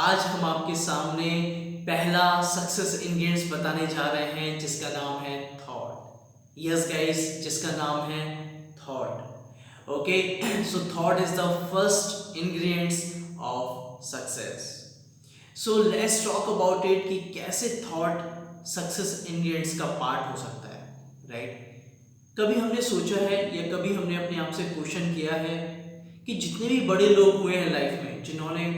आज हम आपके सामने पहला सक्सेस इंग्रेडिएंट्स बताने जा रहे हैं जिसका नाम है थॉट। यस गाइस, जिसका नाम है thought. Okay, so thought is the first ingredients of success. So let's talk about it कि कैसे थॉट सक्सेस इंग्रेडिएंट्स का पार्ट हो सकता है, राइट? कभी हमने सोचा है या कभी हमने अपने आप से क्वेश्चन किया है कि जितने भी बड़े लोग हुए हैं लाइफ में, जिन्होंने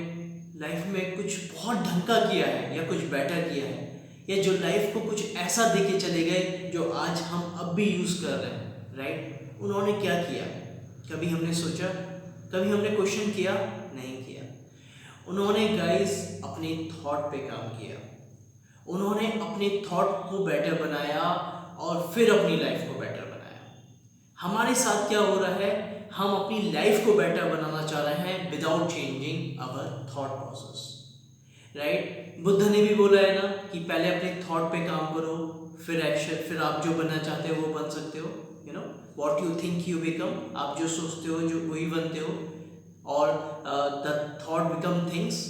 लाइफ में कुछ बहुत ढंग का किया है या कुछ बेटर किया है, या जो लाइफ को कुछ ऐसा दे के चले गए जो आज हम अब भी यूज़ कर रहे हैं, राइट? उन्होंने क्या किया? कभी हमने सोचा? कभी हमने क्वेश्चन किया? नहीं किया। उन्होंने गाइस अपने थॉट पे काम किया। उन्होंने अपने थॉट को बेटर बनाया और फिर अपनी लाइफ को बेटर बनाया। हमारे साथ क्या हो रहा है? हम अपनी लाइफ को बेटर बनाना चाह रहे हैं without changing our thought process, right? Buddha ने भी बोला है ना कि पहले अपने थॉट पे काम करो, फिर एक्शन, फिर आप जो बनना चाहते हो वो बन सकते हो। You know what you think you become. आप जो सोचते हो जो वही बनते हो, और the thought become things.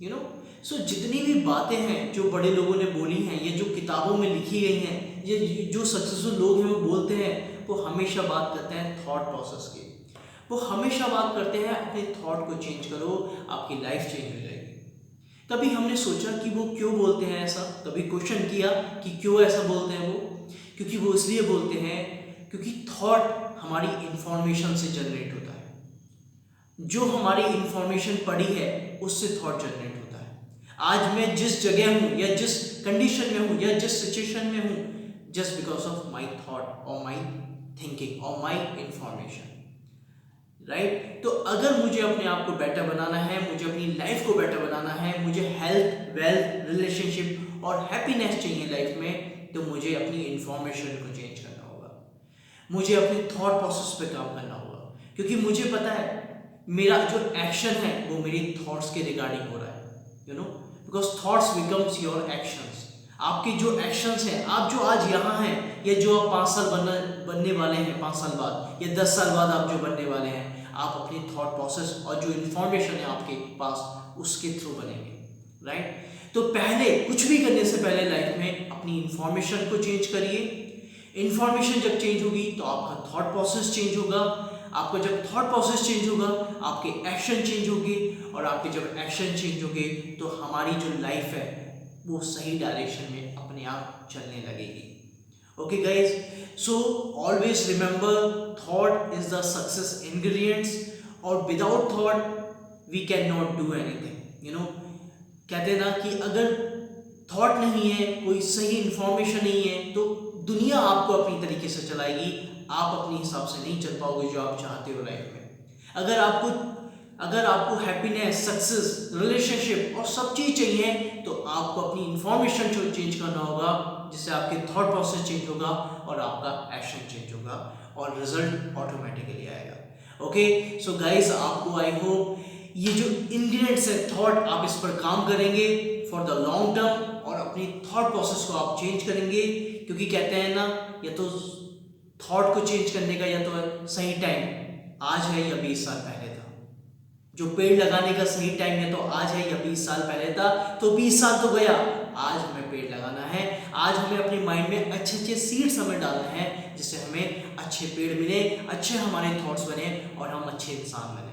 You know so जितनी भी बातें हैं जो बड़े लोगों ने बोली हैं, ये जो किताबों में लिखी गई हैं, ये जो सक्सेसफुल लोग हैं वो बोलते हैं, वो हमेशा बात करते हैं थॉट प्रोसेस की। वो हमेशा बात करते हैं अपने थॉट को चेंज करो, आपकी लाइफ चेंज हो जाएगी। कभी हमने सोचा कि वो क्यों बोलते हैं ऐसा? कभी क्वेश्चन किया कि क्यों ऐसा बोलते हैं वो? क्योंकि वो इसलिए बोलते हैं क्योंकि थॉट हमारी इंफॉर्मेशन से जनरेट होता है। जो हमारी इंफॉर्मेशन पड़ी है उससे थॉट जनरेट होता है। आज मैं जिस जगह हूँ या जिस कंडीशन में हूँ या जिस सिचुएशन में हूँ, just because of my thought और माई थिंकिंग और माई इंफॉर्मेशन, राइट? तो अगर मुझे अपने आप को बेटर बनाना है, मुझे अपनी लाइफ को बेटर बनाना है, मुझे हेल्थ, वेल्थ, रिलेशनशिप और हैप्पीनेस चाहिए लाइफ में, तो मुझे अपनी इंफॉर्मेशन को चेंज करना होगा। मुझे अपने थॉट प्रोसेस पे काम करना होगा, क्योंकि मुझे पता है मेरा जो एक्शन है वो मेरी थॉट्स के रिगार्डिंग हो रहा है। You know because thoughts becomes your actions. आपके जो एक्शंस हैं, आप जो आज यहाँ हैं या जो आप 5 साल बनने वाले हैं, 5 साल बाद या 10 साल बाद आप जो बनने वाले हैं, आप अपनी थॉट प्रोसेस और जो इन्फॉर्मेशन है आपके पास उसके थ्रू बनेंगे, राइट? तो पहले कुछ भी करने से पहले लाइफ में अपनी इन्फॉर्मेशन को चेंज करिए। इन्फॉर्मेशन जब चेंज होगी तो आपका थॉट प्रोसेस चेंज होगा। आपका जब थॉट प्रोसेस चेंज होगा, आपके एक्शन चेंज होंगे, और आपके जब एक्शन चेंज होंगे तो हमारी जो लाइफ है वो सही डायरेक्शन में अपने आप चलने लगेगी। Okay guys, so always remember thought is the success ingredients, और without thought we can not do anything. You know कहते हैं ना कि अगर थॉट नहीं है, कोई सही इंफॉर्मेशन नहीं है, तो दुनिया आपको अपनी तरीके से चलाएगी, आप अपने हिसाब से नहीं चल पाओगे जो आप चाहते हो लाइफ में। अगर आपको हैप्पीनेस, सक्सेस, रिलेशनशिप और सब चीज़ चाहिए, तो आपको अपनी इंफॉर्मेशन चेंज करना होगा, जिससे आपके थॉट प्रोसेस चेंज होगा और आपका एक्शन चेंज होगा, और रिजल्ट ऑटोमेटिकली आएगा। ओके, सो गाइस, आपको आई होप ये जो इंग्रेडिएंट्स है थॉट, आप इस पर काम करेंगे फॉर द लॉन्ग टर्म, और अपनी थॉट प्रोसेस को आप चेंज करेंगे, क्योंकि कहते हैं ना, या तो थॉट को चेंज करने का या तो सही टाइम आज है या 20 साल पहले था। जो पेड़ लगाने का सही टाइम है तो आज है या 20 साल पहले था, तो 20 साल तो गया, आज हमें पेड़ लगाना है। आज हमें अपने माइंड में अच्छे अच्छे सीड्स हमें डालने हैं, जिससे हमें अच्छे पेड़ मिले, अच्छे हमारे थॉट्स बने और हम अच्छे इंसान बने।